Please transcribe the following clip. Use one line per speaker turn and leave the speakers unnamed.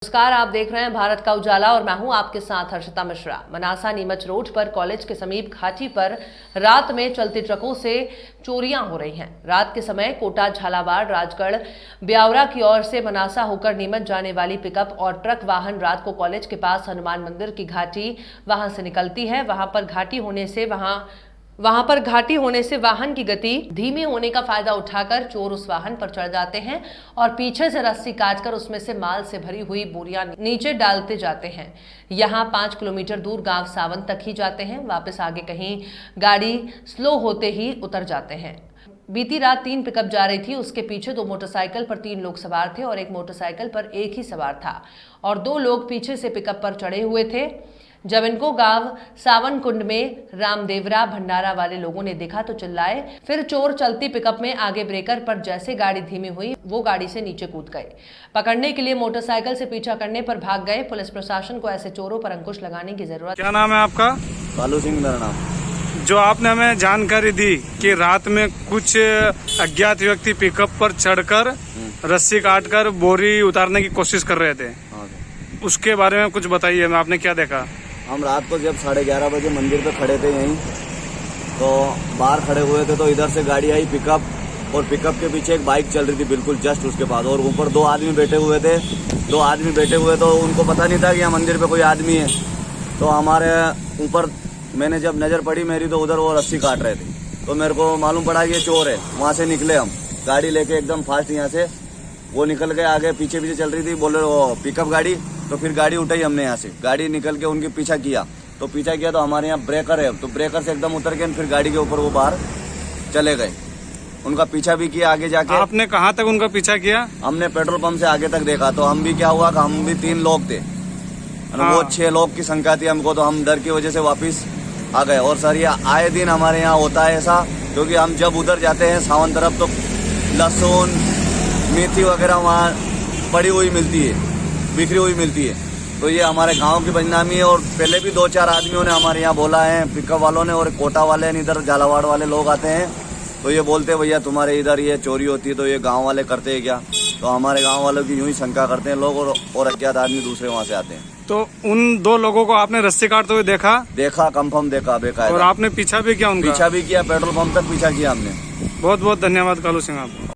नमस्कार, आप देख रहे हैं भारत का उजाला और मैं हूं आपके साथ हर्षिता मिश्रा। मनासा नीमच रोड पर कॉलेज के समीप घाटी पर रात में चलती ट्रकों से चोरियां हो रही हैं। रात के समय कोटा, झालावाड़, राजगढ़, ब्यावरा की ओर से मनासा होकर नीमच जाने वाली पिकअप और ट्रक वाहन रात को कॉलेज के पास हनुमान मंदिर की घाटी वहां से निकलती है। वहां पर घाटी होने से वाहन की गति धीमी होने का फायदा उठाकर चोर उस वाहन पर चढ़ जाते हैं और पीछे से रस्सी काटकर उसमें से माल से भरी हुई बोरियां नीचे डालते जाते हैं। यहां 5 किलोमीटर दूर गांव सावन तक ही जाते हैं। वापस आगे कहीं गाड़ी स्लो होते ही उतर जाते हैं। बीती रात 3 पिकअप जा रही थी। उसके पीछे 2 मोटरसाइकिल पर 3 लोग सवार थे और एक मोटरसाइकिल पर एक ही सवार था और 2 लोग पीछे से पिकअप पर चढ़े हुए थे। जब इनको गांव सावन कुंड में रामदेवरा भंडारा वाले लोगों ने देखा तो चिल्लाए। फिर चोर चलती पिकअप में आगे ब्रेकर पर जैसे गाड़ी धीमी हुई वो गाड़ी से नीचे कूद गए। पकड़ने के लिए मोटरसाइकिल से पीछा करने पर भाग गए। पुलिस प्रशासन को ऐसे चोरों पर अंकुश लगाने की जरूरत।
क्या नाम है आपका?
कालू सिंह मेरा नाम।
जो आपने हमें जानकारी दी कि रात में कुछ अज्ञात व्यक्ति पिकअप पर चढ़कर रस्सी काटकर बोरी उतारने की कोशिश कर रहे थे, उसके बारे में कुछ बताइए। आपने क्या देखा?
हम रात को जब 11:30 बजे मंदिर पे खड़े थे यहीं, तो बाहर खड़े हुए थे तो इधर से गाड़ी आई पिकअप और पिकअप के पीछे एक बाइक चल रही थी बिल्कुल जस्ट उसके बाद, और ऊपर 2 आदमी बैठे हुए थे। 2 आदमी बैठे हुए तो उनको पता नहीं था कि यहाँ मंदिर पे कोई आदमी है। तो हमारे ऊपर मैंने जब नज़र पड़ी मेरी तो उधर वो रस्सी काट रहे थे, तो मेरे को मालूम पड़ा कि ये चोर है। वहाँ से निकले हम गाड़ी लेके एकदम फास्ट, यहाँ से वो निकल के आगे पीछे चल रही थी बोले वो पिकअप गाड़ी। तो फिर गाड़ी उठाई हमने, यहाँ से गाड़ी निकल के उनके पीछा किया तो हमारे यहाँ ब्रेकर है, तो ब्रेकर से एकदम उतर के फिर गाड़ी के ऊपर वो बाहर चले गए। उनका पीछा भी किया आगे जाके।
आपने कहाँ तक उनका पीछा किया?
हमने पेट्रोल पंप से आगे तक देखा तो हम भी क्या हुआ कि हम भी 3 लोग थे, वो 6 लोग की संख्या थी हमको, तो हम डर की वजह से वापिस आ गए। और सर ये आए दिन हमारे यहाँ होता है ऐसा, क्योंकि हम जब उधर जाते हैं सावन तरफ तो लहसुन मेथी वगैरह वहाँ पड़ी हुई मिलती है, बिखरी हुई मिलती है। तो ये हमारे गांव की बदनामी है। और पहले भी 2-4 आदमियों ने हमारे यहाँ बोला है, पिकअप वालों ने और कोटा वाले इधर झालावाड़ वाले लोग आते हैं तो ये बोलते हैं भैया तुम्हारे इधर ये चोरी होती है, तो ये गांव वाले करते हैं क्या? तो हमारे गांव वालों की यूं ही शंका करते हैं लोग, और अज्ञात आदमी दूसरे वहाँ से आते हैं।
तो उन 2 लोगों को आपने रस्सी काटते हुए देखा?
कंफर्म देखा, बेकायदा।
और आपने पीछा भी किया उनका?
पीछा भी किया, पेट्रोल पंप तक पीछा किया हमने।
बहुत बहुत धन्यवाद कालू सिंह आपको।